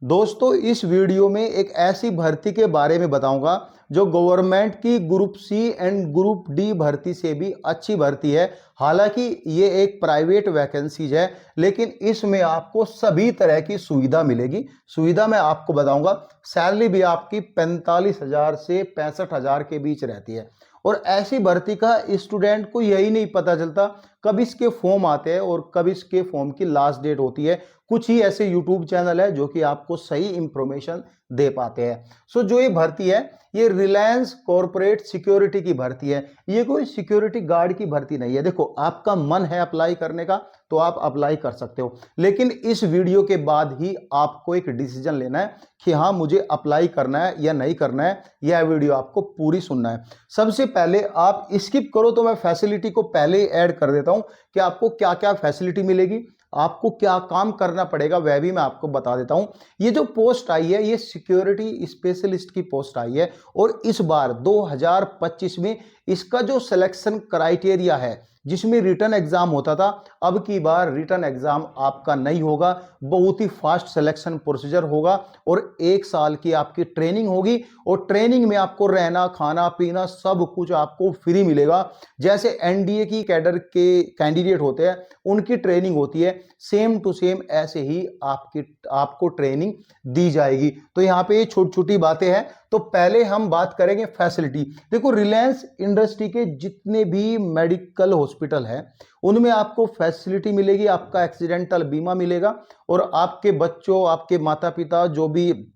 दोस्तों इस वीडियो में एक ऐसी भर्ती के बारे में बताऊंगा जो गवर्नमेंट की group C and group D भर्ती से भी अच्छी भर्ती है। हालांकि ये एक प्राइवेट वैकेंसीज है, लेकिन इसमें आपको सभी तरह की सुविधा मिलेगी। सुविधा मैं आपको बताऊंगा। सैलरी भी आपकी 45,000 से 65,000 के बीच रहती है। और ऐसी भर्ती का स्टूडेंट को यही नहीं पता चलता कब इसके फॉर्म आते हैं और कब इसके फॉर्म की लास्ट डेट होती है। कुछ ही ऐसे यूट्यूब चैनल है जो कि आपको सही इंफॉर्मेशन दे पाते हैं। सो जो ये भर्ती है ये रिलायंस कॉर्पोरेट सिक्योरिटी की भर्ती है। ये कोई सिक्योरिटी गार्ड की भर्ती नहीं है। देखो, आपका मन है अप्लाई करने का तो आप अप्लाई कर सकते हो, लेकिन इस वीडियो के बाद ही आपको एक डिसीजन लेना है कि हाँ मुझे अप्लाई करना है या नहीं करना है। यह वीडियो आपको पूरी सुनना है। सबसे पहले आप स्किप करो तो मैं फैसिलिटी को पहले ही ऐड कर देता हूं कि आपको क्या क्या फैसिलिटी मिलेगी, आपको क्या काम करना पड़ेगा वह भी मैं आपको बता देता हूं। ये जो पोस्ट आई है ये सिक्योरिटी स्पेशलिस्ट की पोस्ट आई है और इस बार 2025 में इसका जो सिलेक्शन क्राइटेरिया है जिसमें रिटन एग्जाम होता था, अब की बार रिटन एग्जाम आपका नहीं होगा। बहुत ही फास्ट सिलेक्शन प्रोसीजर होगा और 1 साल की आपकी ट्रेनिंग होगी और ट्रेनिंग में आपको रहना खाना पीना सब कुछ आपको फ्री मिलेगा। जैसे एनडीए की कैडर के कैंडिडेट होते हैं उनकी ट्रेनिंग होती है, सेम टू सेम ऐसे ही आपको ट्रेनिंग दी जाएगी। तो यहाँ पे ये छोटी छोटी बातें हैं। तो पहले हम बात करेंगे फैसिलिटी। देखो, रिलायंस इंडस्ट्री के जितने भी मेडिकल हॉस्पिटल है उनमें आपको फैसिलिटी मिलेगी। आपका एक्सीडेंटल बीमा मिलेगा और आपके बच्चों आपके माता पिता जो भी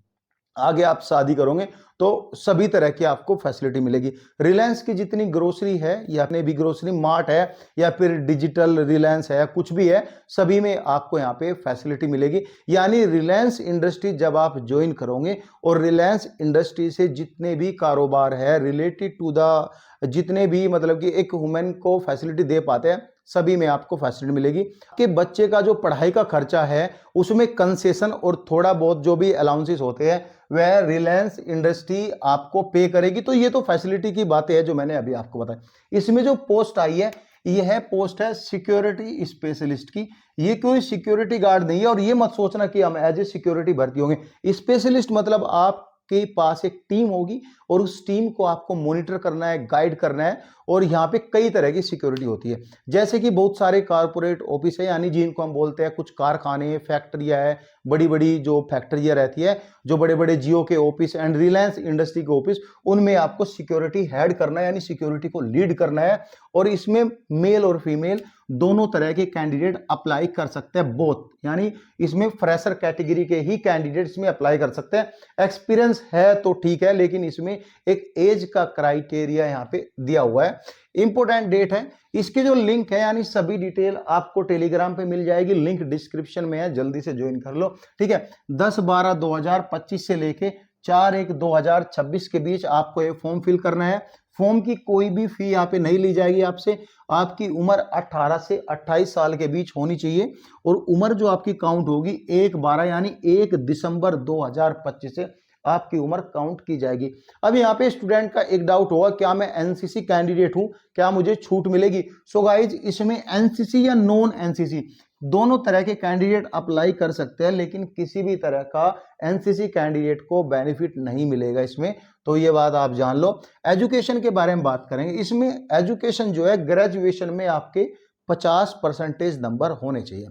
आगे आप शादी करोगे तो सभी तरह की आपको फैसिलिटी मिलेगी। रिलायंस की जितनी ग्रोसरी है या अपने भी ग्रोसरी मार्ट है या फिर डिजिटल रिलायंस है, कुछ भी है, सभी में आपको यहाँ पे फैसिलिटी मिलेगी। यानी रिलायंस इंडस्ट्री जब आप ज्वाइन करोगे और रिलायंस इंडस्ट्री से जितने भी कारोबार है रिलेटेड टू द जितने भी मतलब कि एक वुमेन को फैसिलिटी दे पाते हैं सभी में आपको फैसिलिटी मिलेगी। कि बच्चे का जो पढ़ाई का खर्चा है उसमें कंसेशन और थोड़ा बहुत जो भी अलाउंसेस होते हैं वह रिलायंस इंडस्ट्री आपको पे करेगी। तो ये तो फैसिलिटी की बातें है जो मैंने अभी आपको बताया। इसमें जो पोस्ट आई है यह पोस्ट है सिक्योरिटी स्पेशलिस्ट की। ये कोई सिक्योरिटी गार्ड नहीं है और ये मत सोचना कि हम एज ए सिक्योरिटी भर्ती होंगे। स्पेशलिस्ट मतलब आपके पास एक टीम होगी और उस टीम को आपको मॉनिटर करना है, गाइड करना है। और यहाँ पे कई तरह की सिक्योरिटी होती है, जैसे कि बहुत सारे कारपोरेट ऑफिस है यानी जिनको हम बोलते हैं कुछ कारखाने फैक्ट्रियां है, बड़ी बड़ी जो फैक्ट्रियां रहती है, जो बड़े बड़े जियो के ऑफिस एंड रिलायंस इंडस्ट्री के ऑफिस, उनमें आपको सिक्योरिटी हेड करना है यानी सिक्योरिटी को लीड करना है। और इसमें मेल और फीमेल दोनों तरह के कैंडिडेट अप्लाई कर सकते हैं, बोथ। यानी इसमें फ्रेशर कैटेगरी के ही कैंडिडेट इसमें अप्लाई कर सकते हैं। एक्सपीरियंस है तो ठीक है, लेकिन इसमें एक एज का क्राइटेरिया यहाँ पे दिया हुआ है। इंपोर्टेंट डेट है इसकी जो लिंक है यानी सभी डिटेल आपको टेलीग्राम पे मिल जाएगी, लिंक डिस्क्रिप्शन में है, जल्दी से ज्वाइन कर लो, ठीक है। 10/12/2025 से लेके 4/1/2026 के बीच आपको ये फॉर्म फिल करना है। फॉर्म की कोई भी फी यहाँ पे नहीं ली जाएगी आपसे। आपकी उम्र 18 से 28 साल के बीच होनी चाहिए और उम्र जो आपकी काउंट होगी 1/12 यानी 1 दिसंबर 2025 से आपकी उम्र काउंट की जाएगी। अब यहाँ पे स्टूडेंट का एक डाउट होगा, क्या मैं एनसीसी कैंडिडेट हूं, क्या मुझे छूट मिलेगी? सो गाइज, इसमें एनसीसी या नॉन एनसीसी दोनों तरह के कैंडिडेट अप्लाई कर सकते हैं, लेकिन किसी भी तरह का एनसीसी कैंडिडेट को बेनिफिट नहीं मिलेगा इसमें। तो ये बात आप जान लो। एजुकेशन के बारे में बात करेंगे। इसमें एजुकेशन जो है ग्रेजुएशन में आपके 50% नंबर होने चाहिए,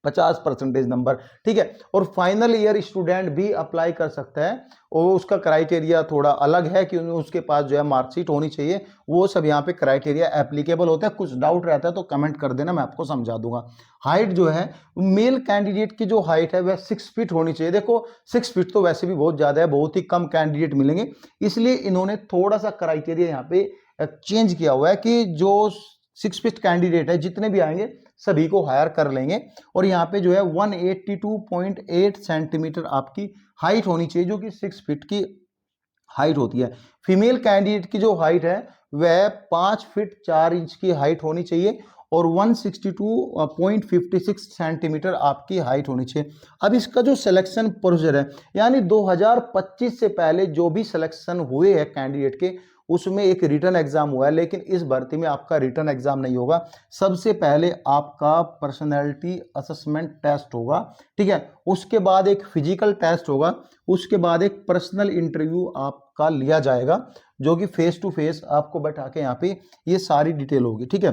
50% नंबर, ठीक है। और फाइनल ईयर स्टूडेंट भी अप्लाई कर सकता है और उसका क्राइटेरिया थोड़ा अलग है कि उसके पास जो है मार्कशीट होनी चाहिए। वो सब यहाँ पे क्राइटेरिया एप्लीकेबल होता है। कुछ डाउट रहता है तो कमेंट कर देना, मैं आपको समझा दूंगा। हाइट जो है मेल कैंडिडेट की जो हाइट है वह 6 फीट होनी चाहिए। देखो 6 फीट तो वैसे भी बहुत ज्यादा है, बहुत ही कम कैंडिडेट मिलेंगे, इसलिए इन्होंने थोड़ा सा क्राइटेरिया यहाँ पे चेंज किया हुआ है कि जो 6 फीट कैंडिडेट है जितने भी आएंगे सभी को हायर कर लेंगे। और यहाँ पे जो है 182.8 सेंटीमीटर आपकी हाइट होनी चाहिए, जो कि 6 फीट की हाइट होती है। फीमेल कैंडिडेट की जो हाइट है वह 5 फीट 4 इंच की हाइट होनी चाहिए और 162.56 सेंटीमीटर आपकी हाइट होनी चाहिए। अब इसका जो सिलेक्शन प्रोसीजर है यानी 2025 से पहले जो भी सिलेक्शन हुए हैं कैंडिडेट के उसमें एक रिटन एग्जाम हुआ है, लेकिन इस भर्ती में आपका रिटन एग्जाम नहीं होगा। सबसे पहले आपका पर्सनैलिटी असेसमेंट टेस्ट होगा, ठीक है, उसके बाद एक फिजिकल टेस्ट होगा, उसके बाद एक पर्सनल इंटरव्यू आपका लिया जाएगा, जो कि फेस टू फेस आपको बैठा के यहाँ पे ये सारी डिटेल होगी, ठीक है।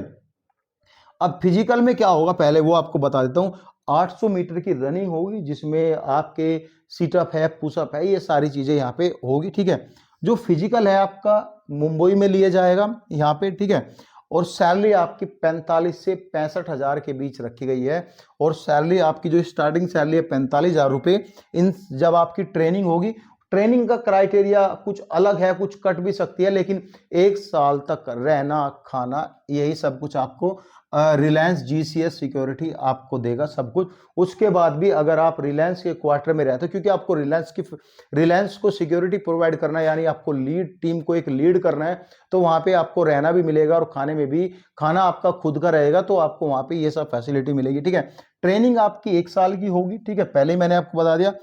अब फिजिकल में क्या होगा पहले वो आपको बता देता हूँ। 800 मीटर की रनिंग होगी, जिसमें आपके सीटअप है, पुशअप है, ये सारी चीजें यहाँ पे होगी, ठीक है। जो फिजिकल है आपका मुंबई में लिया जाएगा यहाँ पे, ठीक है। और सैलरी आपकी 45 से 65 हज़ार के बीच रखी गई है। और सैलरी आपकी जो स्टार्टिंग सैलरी है 45 हज़ार रुपये। इन जब आपकी ट्रेनिंग होगी, ट्रेनिंग का क्राइटेरिया कुछ अलग है, कुछ कट भी सकती है, लेकिन 1 साल तक रहना खाना यही सब कुछ आपको रिलायंस जीसीएस सिक्योरिटी आपको देगा सब कुछ। उसके बाद भी अगर आप रिलायंस के क्वार्टर में रहते हो, क्योंकि आपको रिलायंस को सिक्योरिटी प्रोवाइड करना है, यानी आपको लीड टीम को एक लीड करना है, तो वहां पे आपको रहना भी मिलेगा और खाने में भी, खाना आपका खुद का रहेगा, तो आपको वहां पे ये सब फैसिलिटी मिलेगी, ठीक है। ट्रेनिंग आपकी 1 साल की होगी, ठीक है, पहले ही मैंने आपको बता दिया।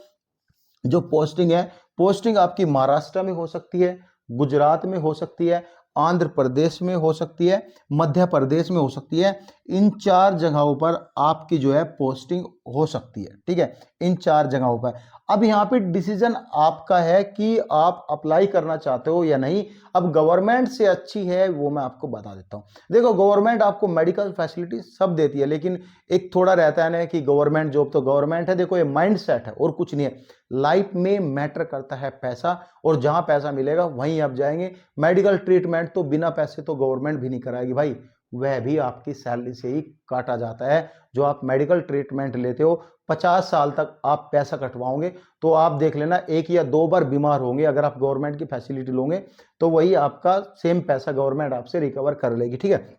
जो पोस्टिंग है, पोस्टिंग आपकी महाराष्ट्र में हो सकती है, गुजरात में हो सकती है, आंध्र प्रदेश में हो सकती है, मध्य प्रदेश में हो सकती है। इन 4 जगहों पर आपकी जो है पोस्टिंग हो सकती है, ठीक है, इन 4 जगहों पर। अब यहाँ पे डिसीजन आपका है कि आप अप्लाई करना चाहते हो या नहीं। अब गवर्नमेंट से अच्छी है वो मैं आपको बता देता हूँ। देखो, गवर्नमेंट आपको मेडिकल फैसिलिटी सब देती है, लेकिन एक थोड़ा रहता है ना कि गवर्नमेंट जॉब तो गवर्नमेंट है। देखो, ये माइंड सेट है और कुछ नहीं है। लाइफ में मैटर करता है पैसा, और जहां पैसा मिलेगा वहीं आप जाएंगे। मेडिकल ट्रीटमेंट तो बिना पैसे तो गवर्नमेंट भी नहीं कराएगी भाई, वह भी आपकी सैलरी से ही काटा जाता है। जो आप मेडिकल ट्रीटमेंट लेते हो, 50 साल तक आप पैसा कटवाओगे, तो आप देख लेना 1 या 2 बार बीमार होंगे, अगर आप गवर्नमेंट की फैसिलिटी लोगे तो वही आपका सेम पैसा गवर्नमेंट आपसे रिकवर कर लेगी, ठीक है।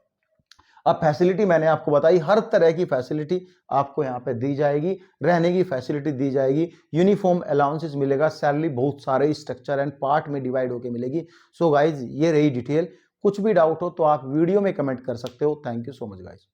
अब फैसिलिटी मैंने आपको बताई, हर तरह की फैसिलिटी आपको यहाँ पे दी जाएगी, रहने की फैसिलिटी दी जाएगी, यूनिफॉर्म अलाउंसेस मिलेगा, सैलरी बहुत सारे स्ट्रक्चर एंड पार्ट में डिवाइड होकर मिलेगी। सो गाइज, ये रही डिटेल। कुछ भी डाउट हो तो आप वीडियो में कमेंट कर सकते हो। Thank you so much guys.